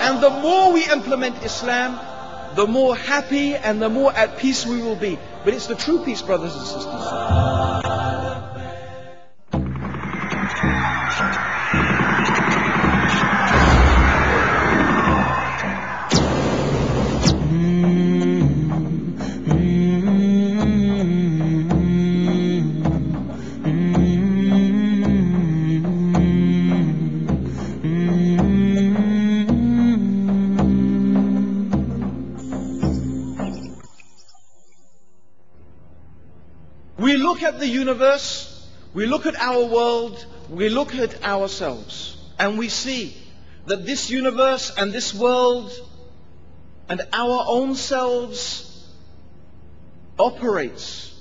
And the more we implement Islam, the more happy and the more at peace we will be. But it's the true peace, brothers and sisters. We look at the universe, we look at our world, we look at ourselves, and we see that this universe and this world and our own selves operates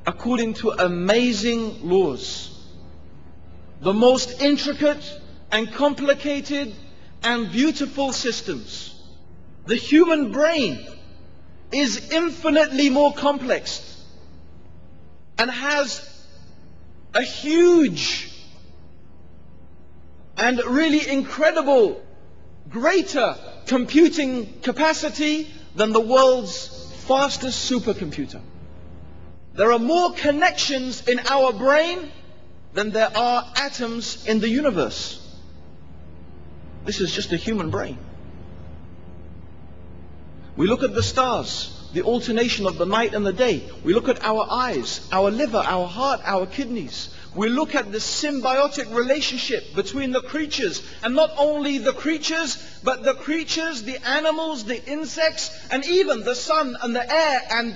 according to amazing laws. The most intricate and complicated and beautiful systems. The human brain is infinitely more complex and has a huge and really incredible, greater computing capacity than the world's fastest supercomputer. There are more connections in our brain than there are atoms in the universe. This is just a human brain. We look at the stars, the alternation of the night and the day. We look at our eyes, our liver, our heart, our kidneys. We look at the symbiotic relationship between the creatures, and not only the creatures, but the creatures, the animals, the insects, and even the sun and the air. And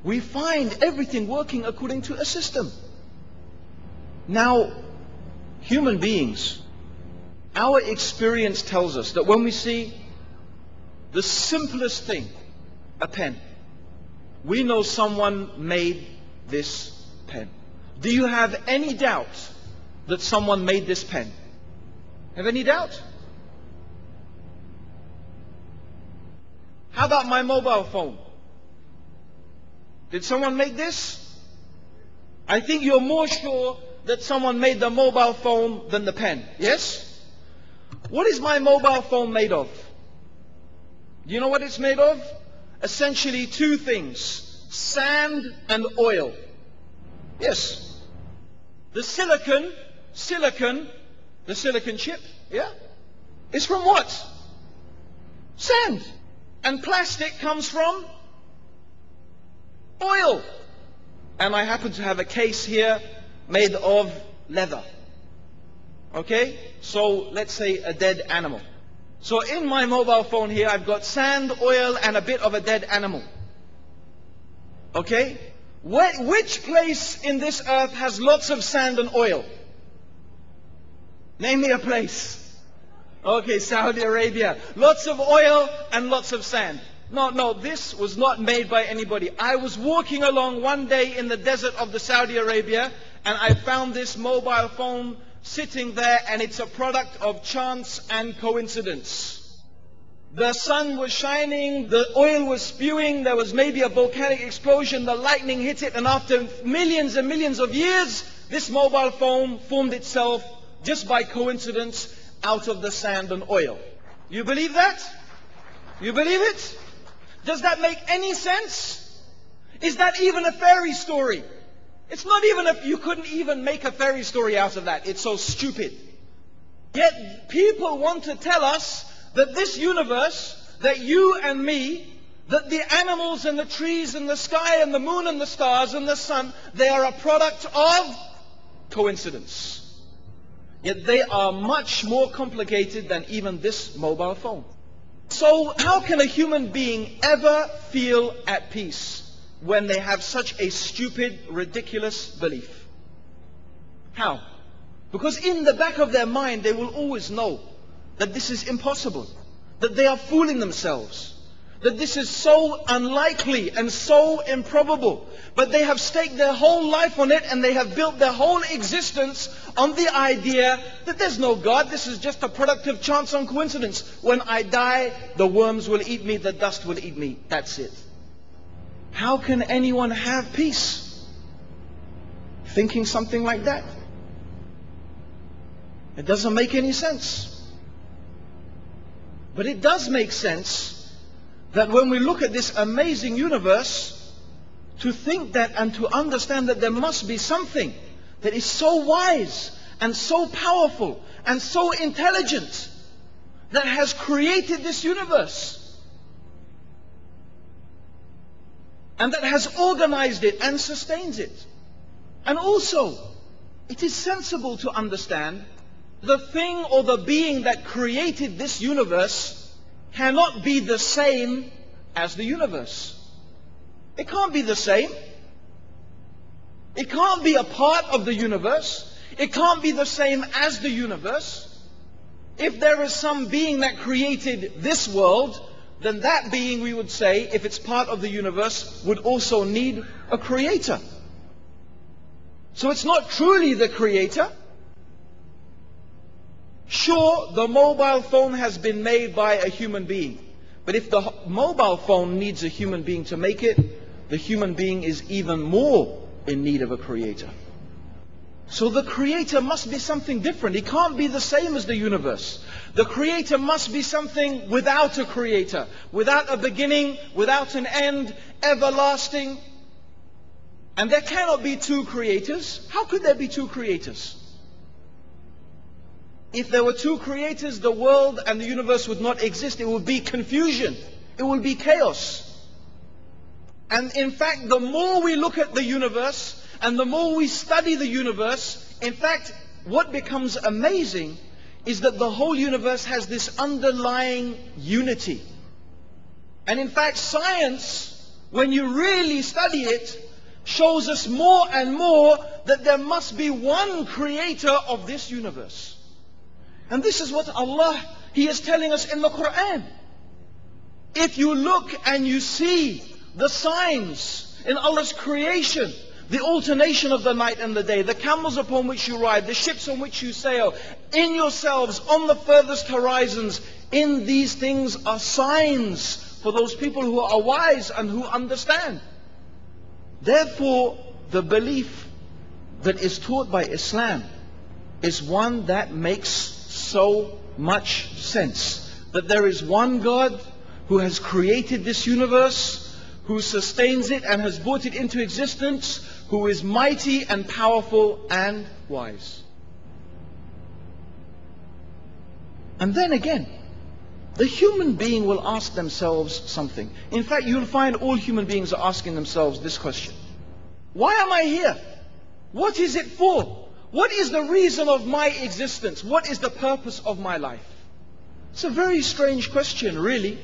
we find everything working according to a system. Now, human beings, our experience tells us that when we see the simplest thing, a pen, we know someone made this pen. Do you have any doubt that someone made this pen? Have any doubt? How about my mobile phone? Did someone make this? I think you're more sure that someone made the mobile phone than the pen. Yes? What is my mobile phone made of? Do you know what it's made of? Essentially two things: sand and oil. Yes. The silicon chip, yeah, is from what? Sand. And plastic comes from oil. And I happen to have a case here made of leather. Okay? So let's say a dead animal. So in my mobile phone here, I've got sand, oil, and a bit of a dead animal. Okay? Which place in this earth has lots of sand and oil? Name me a place. Okay, Saudi Arabia. Lots of oil and lots of sand. No, this was not made by anybody. I was walking along one day in the desert of the Saudi Arabia, and I found this mobile phone sitting there, and it's a product of chance and coincidence. The sun was shining, the oil was spewing, there was maybe a volcanic explosion, the lightning hit it, and after millions and millions of years, this mobile phone formed itself just by coincidence out of the sand and oil. You believe that? You believe it? Does that make any sense? Is that even a fairy story? It's not even you couldn't even make a fairy story out of that. It's so stupid. Yet people want to tell us that this universe, that you and me, that the animals and the trees and the sky and the moon and the stars and the sun, they are a product of coincidence. Yet they are much more complicated than even this mobile phone. So how can a human being ever feel at peace when they have such a stupid, ridiculous belief? How? Because in the back of their mind, they will always know that this is impossible, that they are fooling themselves, that this is so unlikely and so improbable. But they have staked their whole life on it, and they have built their whole existence on the idea that there's no God, this is just a product of chance and coincidence. When I die, the worms will eat me, the dust will eat me. That's it. How can anyone have peace thinking something like that? It doesn't make any sense. But it does make sense that when we look at this amazing universe, to think that and to understand that there must be something that is so wise and so powerful and so intelligent that has created this universe and that has organized it and sustains it. And also, it is sensible to understand the thing or the being that created this universe cannot be the same as the universe. It can't be the same. It can't be a part of the universe. It can't be the same as the universe. If there is some being that created this world, then that being, we would say, if it's part of the universe, would also need a creator. So it's not truly the creator. Sure, the mobile phone has been made by a human being. But if the mobile phone needs a human being to make it, the human being is even more in need of a creator. So the creator must be something different. It can't be the same as the universe. The creator must be something without a creator, without a beginning, without an end, everlasting. And there cannot be two creators. How could there be two creators? If there were two creators, the world and the universe would not exist. It would be confusion. It would be chaos. And in fact, the more we look at the universe and the more we study the universe, in fact, what becomes amazing is that the whole universe has this underlying unity. And in fact, science, when you really study it, shows us more and more that there must be one creator of this universe. And this is what Allah, He is telling us in the Quran. If you look and you see the signs in Allah's creation, the alternation of the night and the day, the camels upon which you ride, the ships on which you sail, in yourselves, on the furthest horizons, in these things are signs for those people who are wise and who understand. Therefore, the belief that is taught by Islam is one that makes so much sense. That there is one God who has created this universe, who sustains it and has brought it into existence, who is mighty and powerful and wise. And then again, the human being will ask themselves something. In fact, you'll find all human beings are asking themselves this question. Why am I here? What is it for? What is the reason of my existence? What is the purpose of my life? It's a very strange question, really.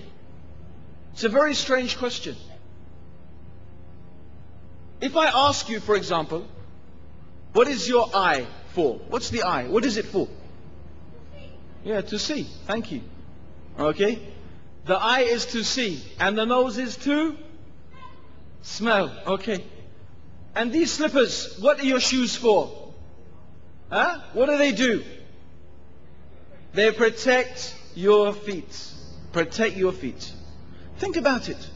It's a very strange question. If I ask you, for example, what is your eye for? What's the eye? What is it for? Yeah, to see. Thank you. Okay? The eye is to see. And the nose is to smell. Okay. And these slippers, what are your shoes for? Huh? What do? They protect your feet. Protect your feet. Think about it.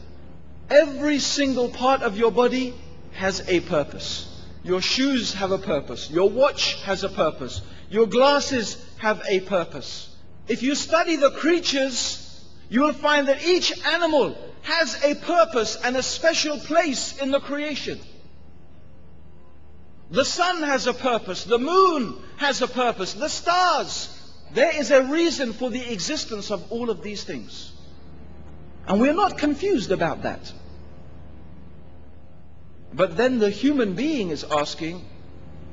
Every single part of your body has a purpose. Your shoes have a purpose. Your watch has a purpose. Your glasses have a purpose. If you study the creatures, you will find that each animal has a purpose and a special place in the creation. The sun has a purpose. The moon has a purpose. The stars. There is a reason for the existence of all of these things. And we're not confused about that. But then the human being is asking,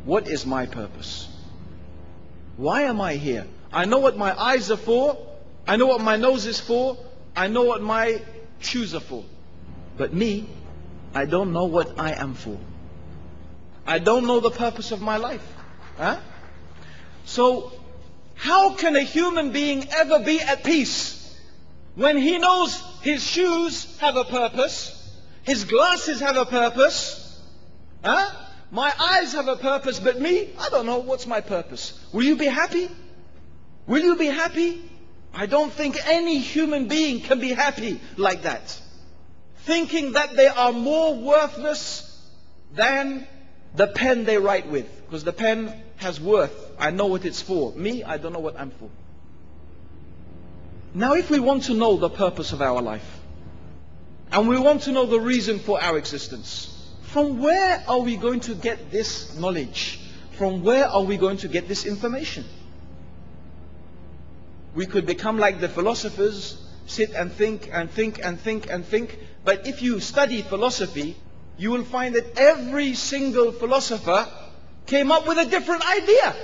what is my purpose? Why am I here? I know what my eyes are for. I know what my nose is for. I know what my shoes are for. But me, I don't know what I am for. I don't know the purpose of my life. Huh? So, how can a human being ever be at peace when he knows his shoes have a purpose, his glasses have a purpose, huh? My eyes have a purpose, but me, I don't know what's my purpose. Will you be happy? Will you be happy? I don't think any human being can be happy like that. Thinking that they are more worthless than the pen they write with. Because the pen has worth. I know what it's for. Me, I don't know what I'm for. Now if we want to know the purpose of our life, and we want to know the reason for our existence, from where are we going to get this knowledge? From where are we going to get this information? We could become like the philosophers, sit and think and think and think and think. But if you study philosophy, you will find that every single philosopher came up with a different idea.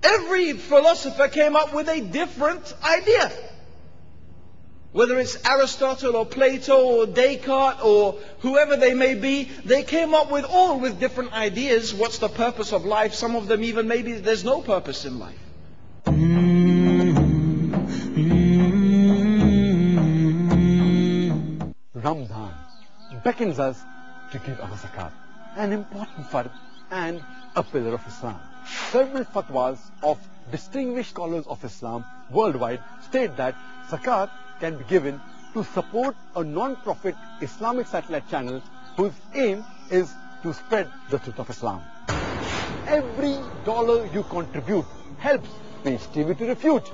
Every philosopher came up with a different idea. Whether it's Aristotle or Plato or Descartes or whoever they may be, they came up with all with different ideas. What's the purpose of life? Some of them even maybe there's no purpose in life. Ramadan beckons us to give our zakat, an important fard and a pillar of Islam. Several fatwas of distinguished scholars of Islam worldwide state that zakat can be given to support a non-profit Islamic satellite channel whose aim is to spread the truth of Islam. Every dollar you contribute helps Peace TV to refute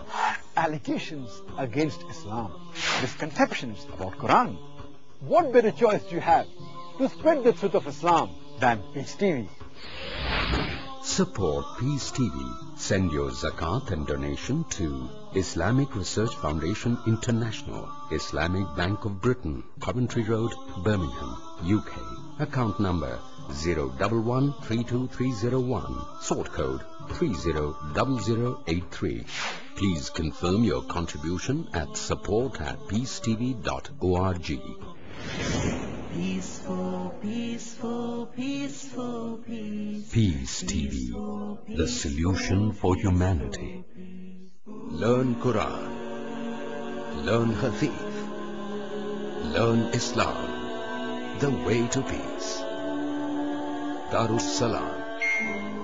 allegations against Islam, misconceptions about Quran. What better choice do you have to spread the truth of Islam than Peace TV? Support Peace TV. Send your zakat and donation to Islamic Research Foundation International, Islamic Bank of Britain, Coventry Road, Birmingham, UK. Account number 011-32301, sort code 300083. Please confirm your contribution at support@peacetv.org. Peaceful, peaceful, peaceful, peace. Peace TV, the solution for humanity. Learn Quran, learn Hadith, learn Islam, the way to peace. Darus Salam,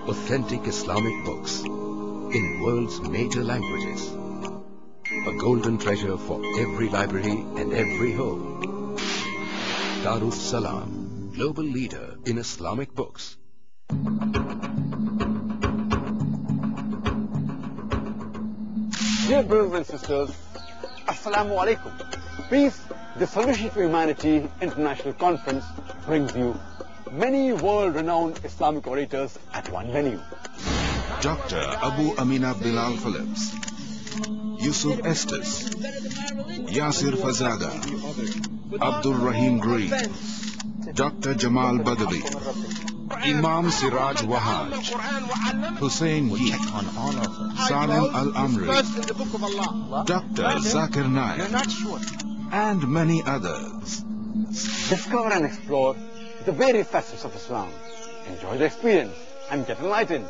authentic Islamic books in world's major languages. A golden treasure for every library and every home. Darus Salam, global leader in Islamic books. Dear brothers and sisters, Assalamu alaikum. Peace, the Solution for Humanity International Conference brings you many world-renowned Islamic orators at one venue. Dr. Abu Amina Bilal Phillips, Yusuf Estes, Yasir Fazaga, Abdur Rahim Green, Dr. Jamal Badawi, Imam Siraj Wahaj, Hussein Yi, Salim Al-Amri, Dr. Zakir Naik, and many others. Discover and explore the various facets of Islam. Enjoy the experience and get enlightened.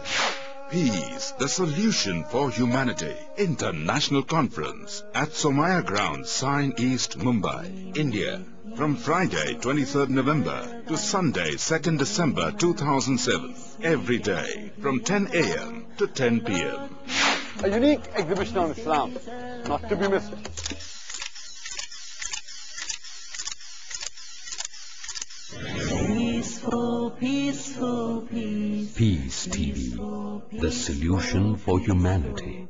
Peace, the Solution for Humanity International Conference at Somaya Grounds, Sign East, Mumbai, India. From Friday 23rd November to Sunday 2nd December 2007. Every day from 10 a.m. to 10 p.m. A unique exhibition on Islam, not to be missed. Peaceful, peaceful, peace. Peace TV, the solution for humanity.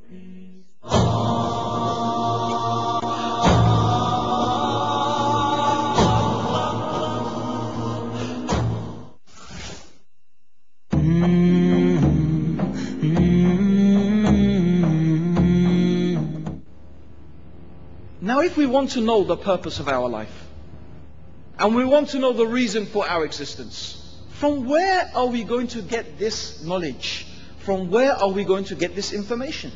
Now if we want to know the purpose of our life, and we want to know the reason for our existence, from where are we going to get this knowledge? From where are we going to get this information?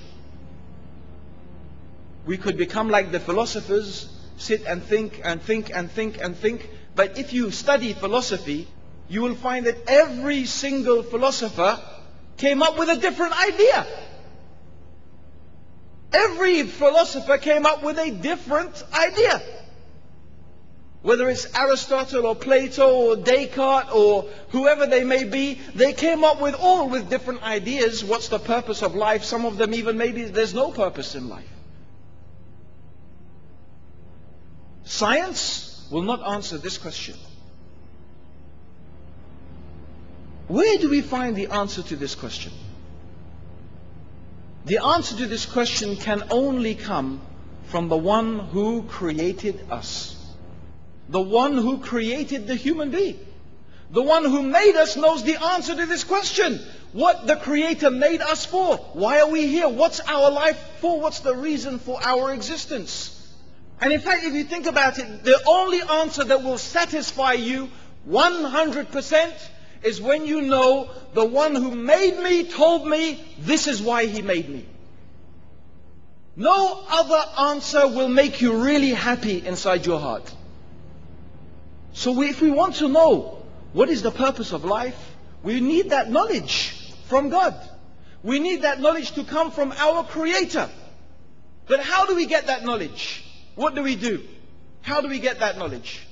We could become like the philosophers, sit and think and think and think and think. But if you study philosophy, you will find that every single philosopher came up with a different idea. Every philosopher came up with a different idea. Whether it's Aristotle or Plato or Descartes or whoever they may be, they came up with all with different ideas. What's the purpose of life? Some of them even maybe there's no purpose in life. Science will not answer this question. Where do we find the answer to this question? The answer to this question can only come from the one who created us. The one who created the human being. The one who made us knows the answer to this question. What the Creator made us for. Why are we here? What's our life for? What's the reason for our existence? And in fact, if you think about it, the only answer that will satisfy you 100% is when you know the one who made me told me this is why he made me. No other answer will make you really happy inside your heart. So if we want to know what is the purpose of life, we need that knowledge from God. We need that knowledge to come from our Creator. But how do we get that knowledge? What do we do? How do we get that knowledge?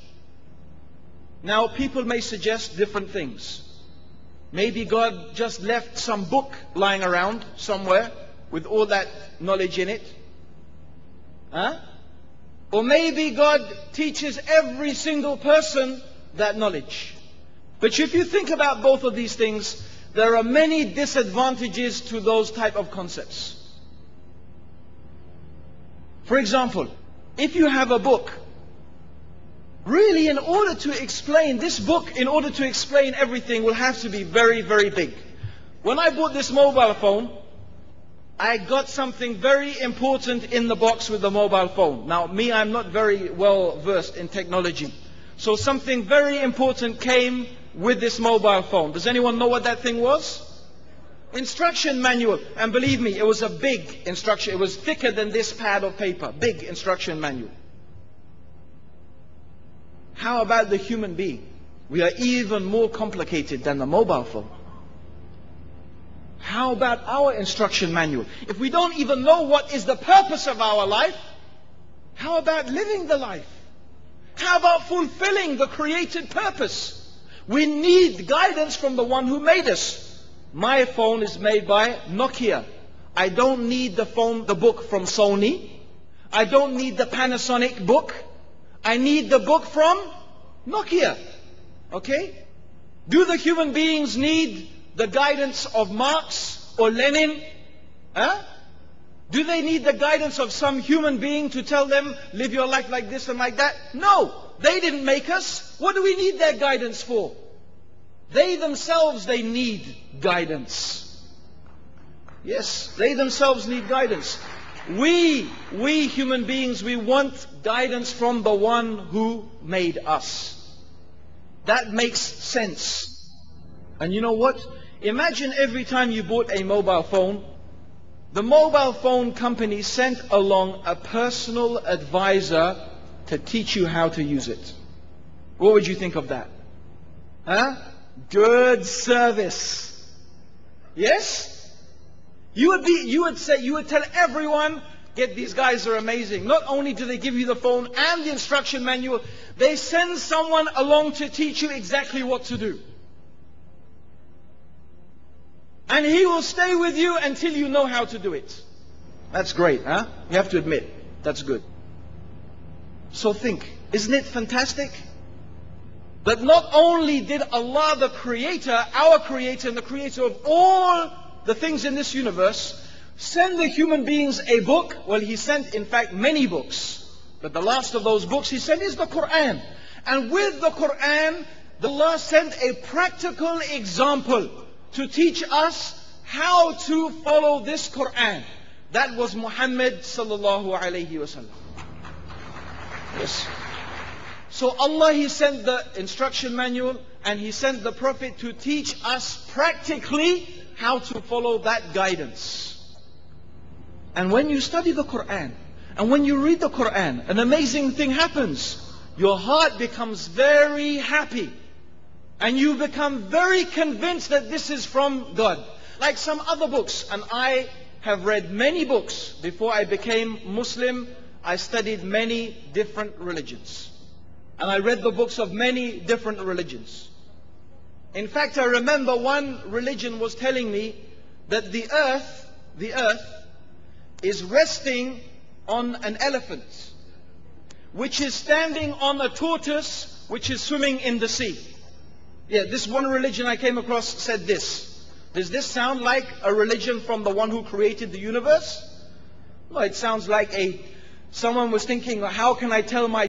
Now, people may suggest different things. Maybe God just left some book lying around somewhere with all that knowledge in it. Or maybe God teaches every single person that knowledge. But if you think about both of these things, there are many disadvantages to those type of concepts. For example, if you have a book, really in order to explain this book, in order to explain everything, will have to be very, very big. When I bought this mobile phone, I got something very important in the box with the mobile phone. Now, me, I'm not very well versed in technology. So something very important came with this mobile phone. Does anyone know what that thing was? Instruction manual. And believe me, it was a big instruction. It was thicker than this pad of paper. Big instruction manual. How about the human being? We are even more complicated than the mobile phone. How about our instruction manual? If we don't even know what is the purpose of our life, how about living the life? How about fulfilling the created purpose? We need guidance from the one who made us. My phone is made by Nokia. I don't need the book from Sony. I don't need the Panasonic book. I need the book from Nokia. Okay? Do the human beings need the guidance of Marx or Lenin? Do they need the guidance of some human being to tell them, live your life like this and like that? No, they didn't make us. What do we need their guidance for? They themselves, they need guidance. Yes, they themselves need guidance. We human beings, we want guidance from the one who made us. That makes sense. And you know what? Imagine every time you bought a mobile phone, the mobile phone company sent along a personal advisor to teach you how to use it. What would you think of that? Good service. Yes? You would tell everyone, these guys are amazing. Not only do they give you the phone and the instruction manual, they send someone along to teach you exactly what to do. And he will stay with you until you know how to do it. That's great, huh? You have to admit, that's good. So think, isn't it fantastic? That not only did Allah the Creator, our Creator and the Creator of all the things in this universe, send the human beings a book. Well, He sent in fact many books. But the last of those books He sent is the Quran. And with the Quran, Allah sent a practical example to teach us how to follow this Quran. That was Muhammad sallallahu alayhi wa sallam. Yes. So Allah, He sent the instruction manual and He sent the Prophet to teach us practically how to follow that guidance. And when you study the Quran and when you read the Quran, an amazing thing happens. Your heart becomes very happy. And you become very convinced that this is from God. Like some other books. And I have read many books. Before I became Muslim, I studied many different religions. And I read the books of many different religions. In fact, I remember one religion was telling me that the earth is resting on an elephant, which is standing on a tortoise, which is swimming in the sea. Yeah, this one religion I came across said this. Does this sound like a religion from the one who created the universe? No, it sounds like someone was thinking, how can I tell my